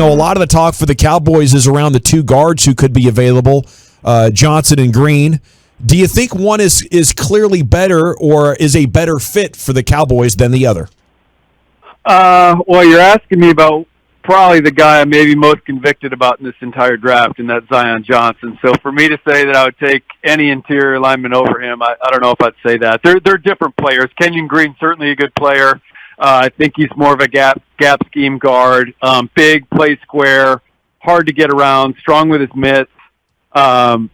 a lot of the talk for the Cowboys is around the two guards who could be available, Johnson and Green. Do you think one is clearly better or is a better fit for the Cowboys than the other? Well, you're asking me about probably the guy I'm maybe most convicted about in this entire draft, and that's Zion Johnson. So for me to say that I would take any interior lineman over him, I don't know if I'd say that. They're different players. Kenyan Green's certainly a good player. I think he's more of a gap scheme guard. Big, plays square, hard to get around, strong with his mitts. Zion's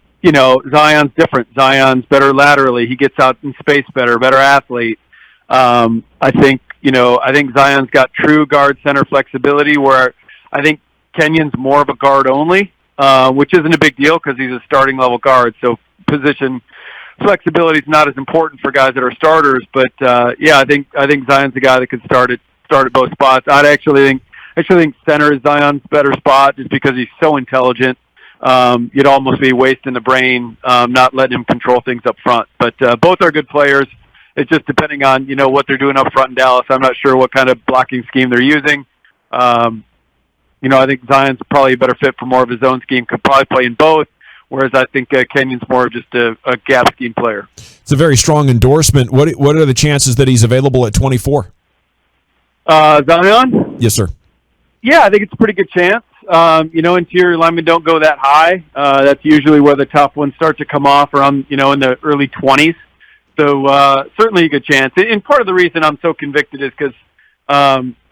different. Zion's better laterally. He gets out in space better athlete. I think Zion's got true guard center flexibility, where I think Kenyan's more of a guard only, which isn't a big deal because he's a starting level guard. So position flexibility is not as important for guys that are starters. But I think Zion's the guy that could start at both spots. I actually think center is Zion's better spot just because he's so intelligent. You'd almost be wasting the brain not letting him control things up front. But both are good players. It's just depending on, what they're doing up front in Dallas. I'm not sure what kind of blocking scheme they're using. I think Zion's probably a better fit for more of his own scheme, could probably play in both, whereas I think Kenyan's more just a gap scheme player. It's a very strong endorsement. What are the chances that he's available at 24? Zion? Yes, sir. Yeah, I think it's a pretty good chance. Interior linemen don't go that high. That's usually where the top ones start to come off around, in the early 20s. So certainly a good chance. And part of the reason I'm so convicted is because,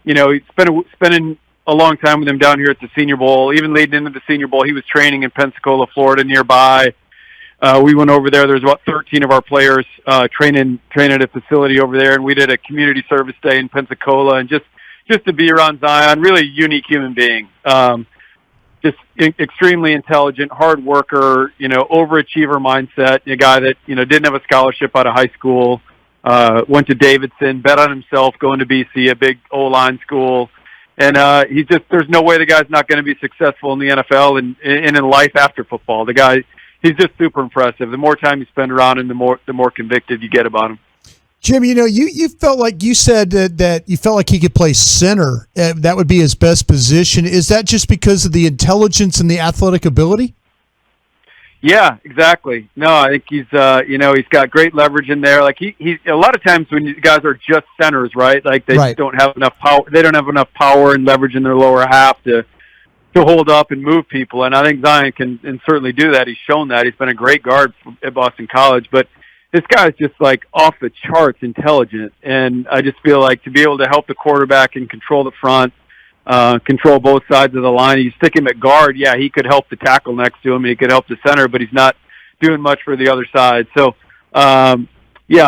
he's spending a long time with him down here at the Senior Bowl. Even leading into the Senior Bowl, he was training in Pensacola, Florida, nearby. We went over there. There was about 13 of our players training at a facility over there, and we did a community service day in Pensacola. And just to be around Zion, really unique human being. Just extremely intelligent, hard worker, overachiever mindset, a guy that, didn't have a scholarship out of high school, went to Davidson, bet on himself going to BC, a big O-line school. And there's no way the guy's not going to be successful in the NFL and in life after football. The guy, he's just super impressive. The more time you spend around him, the more convicted you get about him. Jim, you felt like you said that you felt like he could play center. That would be his best position. Is that just because of the intelligence and the athletic ability? Yeah, exactly. No, I think he's got great leverage in there. Like he's a lot of times when guys are just centers, right? Like they just don't have enough power. They don't have enough power and leverage in their lower half to hold up and move people. And I think Zion can certainly do that. He's shown that. He's been a great guard at Boston College, but this guy's just like off the charts intelligent, and I just feel like to be able to help the quarterback and control the front, control both sides of the line. You stick him at guard, yeah, he could help the tackle next to him, he could help the center, but he's not doing much for the other side. So, I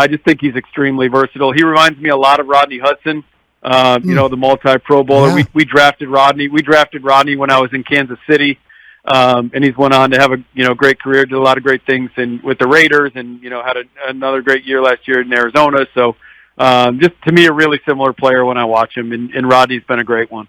just think he's extremely versatile. He reminds me a lot of Rodney Hudson, the multi-Pro Bowler. Yeah. We drafted Rodney. We drafted Rodney when I was in Kansas City. And he's went on to have a great career, did a lot of great things with the Raiders, and had another great year last year in Arizona. So just to me, a really similar player when I watch him, and Rodney's been a great one.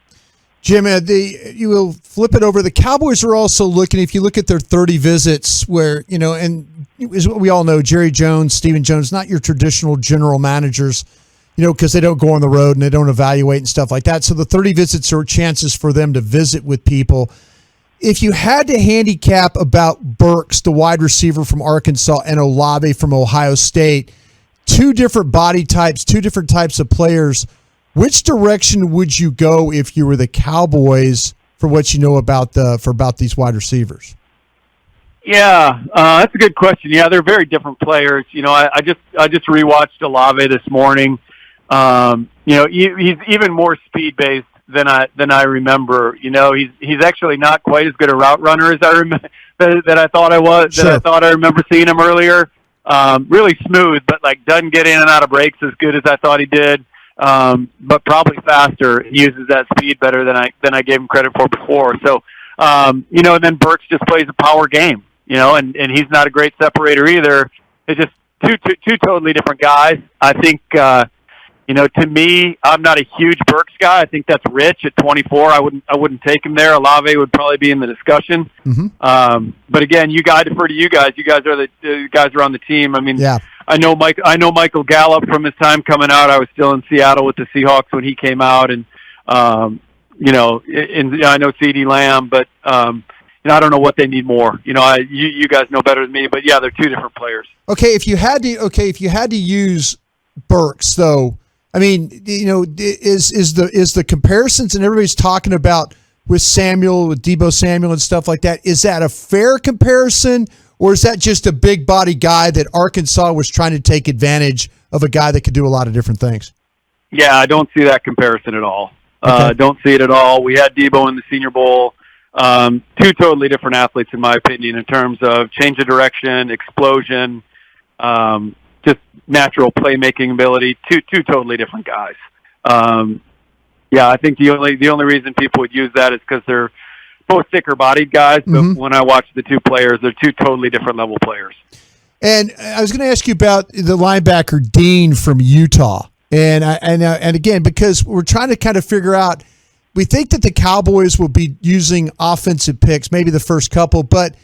Jim, you will flip it over. The Cowboys are also looking, if you look at their 30 visits, where and as we all know, Jerry Jones, Stephen Jones, not your traditional general managers, because they don't go on the road and they don't evaluate and stuff like that. So the 30 visits are chances for them to visit with people. If you had to handicap about Burks, the wide receiver from Arkansas, and Olave from Ohio State, two different body types, two different types of players, which direction would you go if you were the Cowboys for what you know about these wide receivers? Yeah, that's a good question. Yeah, they're very different players. I just rewatched Olave this morning. He's even more speed based than I remember. He's actually not quite as good a route runner as I remember that I thought I was. Sure. That I thought I remember seeing him earlier. Really smooth, but doesn't get in and out of breaks as good as I thought he did. But probably faster. He uses that speed better than I gave him credit for before. So, and then Burks just plays a power game. And he's not a great separator either. It's just two totally different guys. I think. To me, I'm not a huge Burks guy. I think that's rich at 24. I wouldn't take him there. Olave would probably be in the discussion. Mm-hmm. But again, I defer to you guys. You guys are the guys are on the team. I mean, yeah. I know Michael Gallup from his time coming out. I was still in Seattle with the Seahawks when he came out, and I know CeeDee Lamb, but I don't know what they need more. You guys know better than me, but yeah, they're two different players. Okay, if you had to use Burks, though, I mean, is the comparisons, and everybody's talking about with Samuel, with Deebo Samuel and stuff like that, is that a fair comparison, or is that just a big body guy that Arkansas was trying to take advantage of, a guy that could do a lot of different things? Yeah, I don't see that comparison at all. Okay. Don't see it at all. We had Deebo in the Senior Bowl. Two totally different athletes, in my opinion, in terms of change of direction, explosion, just natural playmaking ability. Two totally different guys. I think the only reason people would use that is because they're both thicker-bodied guys. But when I watch the two players, they're two totally different level players. And I was going to ask you about the linebacker Dean from Utah, and again, because we're trying to kind of figure out. We think that the Cowboys will be using offensive picks, maybe the first couple, but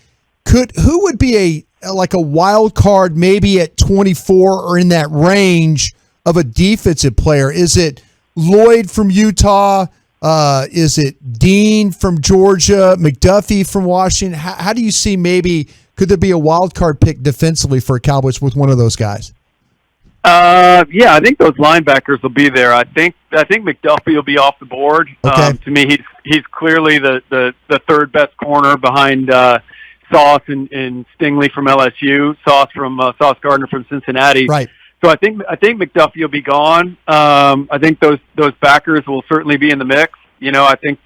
who would be a wild card maybe at 24 or in that range of a defensive player? Is it Lloyd from Utah? Is it Dean from Georgia? McDuffie from Washington? How do you see could there be a wild card pick defensively for Cowboys with one of those guys? I think those linebackers will be there. I think McDuffie will be off the board. Okay. To me, he's clearly the third best corner behind Sauce and Stingley from LSU, Sauce Gardner from Cincinnati. Right. So I think McDuffie will be gone. I think those backers will certainly be in the mix. I think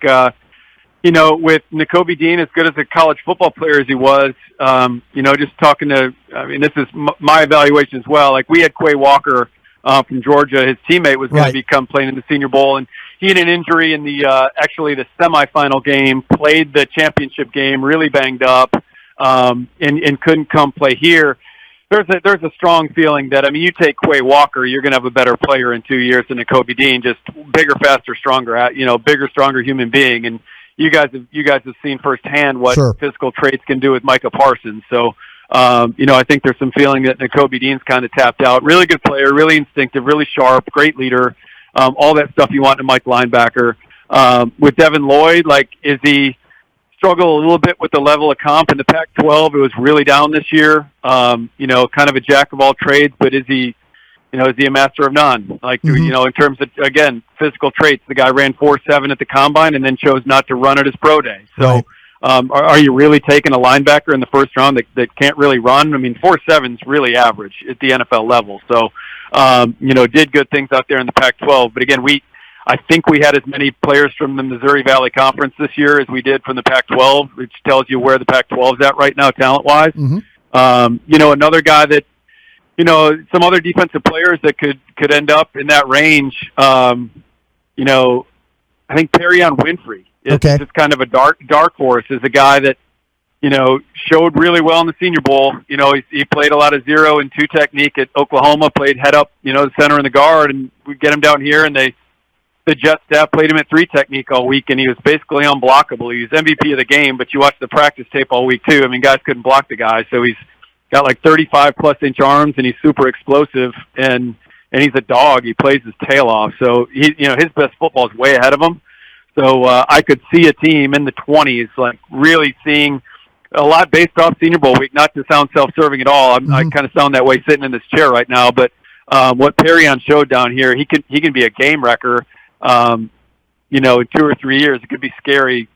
with Nakobe Dean, as good as a college football player as he was, just talking to, this is my evaluation as well. Like, we had Quay Walker from Georgia. His teammate was going to become playing in the Senior Bowl, and he had an injury in the semifinal game, played the championship game, really banged up, and couldn't come play here. There's a strong feeling that, you take Quay Walker, you're going to have a better player in 2 years than Nakobe Dean, just bigger, faster, stronger, bigger, stronger human being. And you guys have seen firsthand what physical traits can do with Micah Parsons. So, I think there's some feeling that Nakobe Dean's kind of tapped out. Really good player, really instinctive, really sharp, great leader, all that stuff you want in a Mike linebacker. With Devin Lloyd, is he struggle a little bit with the level of comp in the Pac-12? It was really down this year. Kind of a jack of all trades, but is he a master of none? In terms of, again, physical traits, the guy ran 4.7 at the combine and then chose not to run at his pro day. So, are you really taking a linebacker in the first round that can't really run? 4.7 is really average at the NFL level. So, did good things out there in the Pac-12. But again, I think we had as many players from the Missouri Valley Conference this year as we did from the Pac-12, which tells you where the Pac-12 is at right now, talent-wise. Another guy that, some other defensive players that could end up in that range. I think Perrion Winfrey is just kind of a dark horse. Is a guy that showed really well in the Senior Bowl. He played a lot of 0 and 2 technique at Oklahoma. Played head up, the center and the guard, and we get him down here, and the Jet staff played him at 3 technique all week, and he was basically unblockable. He was MVP of the game, but you watch the practice tape all week too. Guys couldn't block the guy, so he's got 35+ inch arms, and he's super explosive, and he's a dog. He plays his tail off. So his best football is way ahead of him. So I could see a team in the 20s, really seeing a lot based off Senior Bowl week. Not to sound self-serving at all. I kind of sound that way sitting in this chair right now, but what Perrion showed down here, he can be a game wrecker. In 2 or 3 years, it could be scary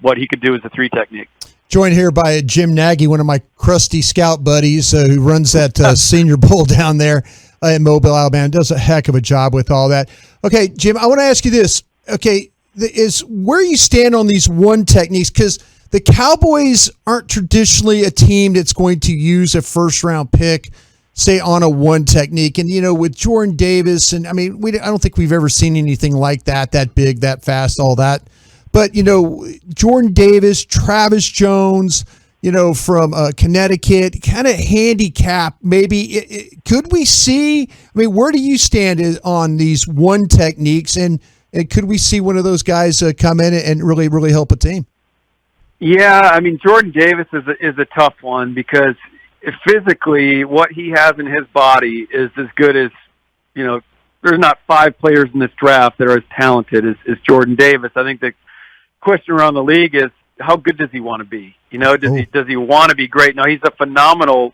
what he could do as a 3 technique. Joined here by Jim Nagy, one of my crusty scout buddies who runs that Senior Bowl down there in Mobile, Alabama. Does a heck of a job with all that. Okay, Jim, I want to ask you this. Okay, is where you stand on these 1 techniques, because the Cowboys aren't traditionally a team that's going to use a first-round pick, say, on a 1 technique. And, with Jordan Davis, and I don't think we've ever seen anything like that big, that fast, all that. But, Jordan Davis, Travis Jones, from Connecticut, kind of handicap, maybe. Could we see, where do you stand on these 1 techniques? And could we see one of those guys come in and really, really help a team? Yeah, Jordan Davis is a tough one, because physically what he has in his body is as good as, there's not 5 players in this draft that are as talented as Jordan Davis. I think the question around the league is, how good does he want to be? Does he want to be great? No, he's a phenomenal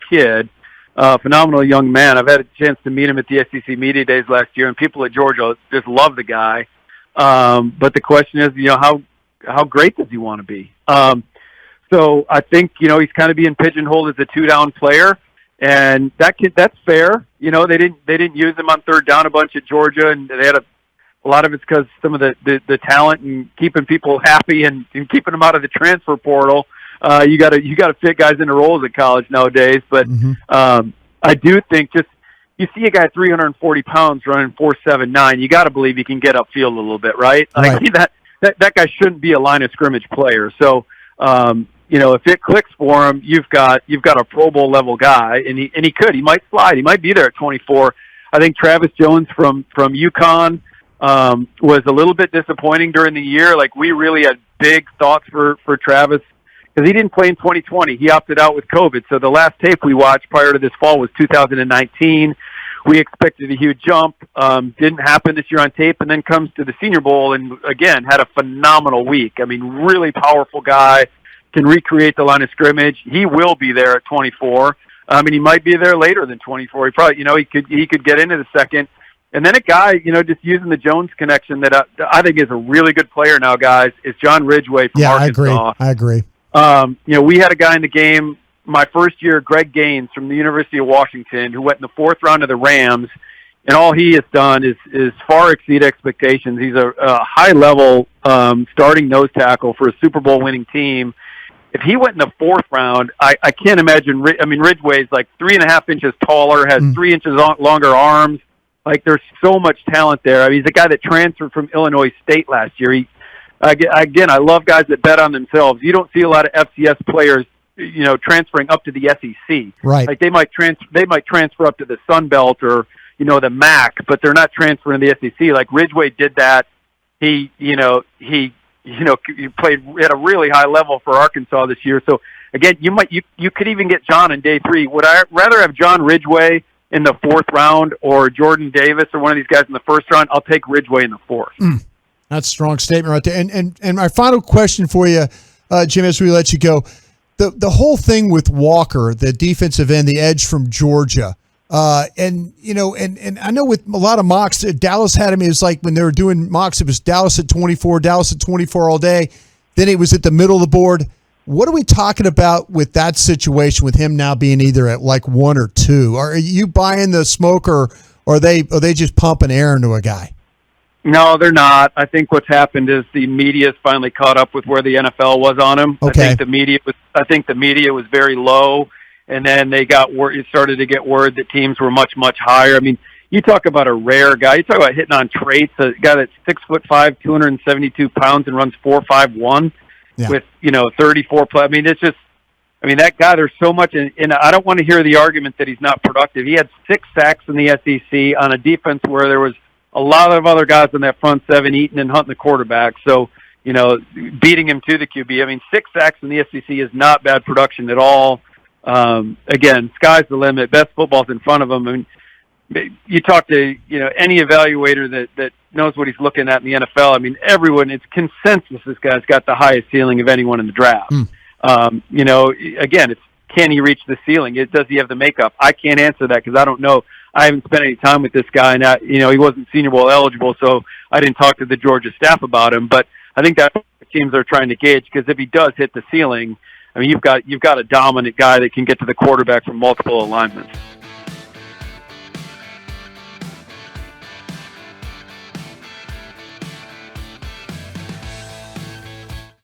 kid, phenomenal young man. I've had a chance to meet him at the SEC Media Days last year, and people at Georgia just love the guy. But the question is, how great does he want to be? So I think, he's kind of being pigeonholed as a 2-down player, and that's fair. They didn't use him on 3rd down a bunch at Georgia, and they had a lot of it's because some of the talent and keeping people happy and keeping them out of the transfer portal. You got to fit guys into roles at college nowadays. But I do think you see a guy 340 pounds running 4.79, you got to believe he can get upfield a little bit, right? Right. That guy shouldn't be a line of scrimmage player. So if it clicks for him, you've got a Pro Bowl level guy, and he might slide. He might be there at 24. I think Travis Jones from UConn was a little bit disappointing during the year. Like, we really had big thoughts for Travis because he didn't play in 2020. He opted out with COVID. So the last tape we watched prior to this fall was 2019. We expected a huge jump. Didn't happen this year on tape, and then comes to the Senior Bowl and, again, had a phenomenal week. I mean, really powerful guy, can recreate the line of scrimmage. He will be there at 24. He might be there later than 24. He probably, he could get into the second. And then a guy, just using the Jones connection that I think is a really good player now, guys, is John Ridgeway from Arkansas. I agree. We had a guy in the game my first year, Greg Gaines from the University of Washington, who went in the 4th round of the Rams, and all he has done is far exceed expectations. He's a high-level starting nose tackle for a Super Bowl winning team. If he went in the 4th round, I can't imagine. Ridgeway's like 3.5 inches taller, has 3 inches longer arms. Like, there's so much talent there. He's a guy that transferred from Illinois State last year. I love guys that bet on themselves. You don't see a lot of FCS players, transferring up to the SEC. Right. Like, they might transfer up to the Sun Belt or, the MAC, but they're not transferring to the SEC. Like, Ridgeway did that. He played at a really high level for Arkansas this year. So again, you could even get John in day 3. Would I rather have John Ridgeway in the 4th round or Jordan Davis or one of these guys in the 1st round? I'll take Ridgeway in the 4th. That's a strong statement right there. And my final question for you, Jim, as we let you go, the whole thing with Walker, the defensive end, the edge from Georgia, and I know with a lot of mocks, Dallas had him. It was like when they were doing mocks, it was Dallas at 24 all day. Then it was at the middle of the board. What are we talking about with that situation with him now being either at like 1 or 2? Are you buying the smoke, or are they just pumping air into a guy? No, they're not. I think what's happened is the media's finally caught up with where the NFL was on him. Okay. I think the media was very low, and then they started to get word that teams were much, much higher. I mean, you talk about a rare guy. You talk about hitting on traits. A guy that's 6'5", 272 pounds, and runs 4.51 with 34 play. I mean, it's just. I mean, that guy. There's so much, and I don't want to hear the argument that he's not productive. He had 6 sacks in the SEC on a defense where there was a lot of other guys in that front 7 eating and hunting the quarterback. So, beating him to the QB. I mean, 6 sacks in the SEC is not bad production at all. Again, sky's the limit. Best football's in front of him. I mean, you talk to any evaluator that knows what he's looking at in the NFL. I mean, it's consensus this guy's got the highest ceiling of anyone in the draft. Again, it's can he reach the ceiling? Does he have the makeup? I can't answer that because I don't know. I haven't spent any time with this guy, and he wasn't Senior Bowl eligible, so I didn't talk to the Georgia staff about him. But I think that's what the teams are trying to gauge, because if he does hit the ceiling, I mean, you've got a dominant guy that can get to the quarterback from multiple alignments.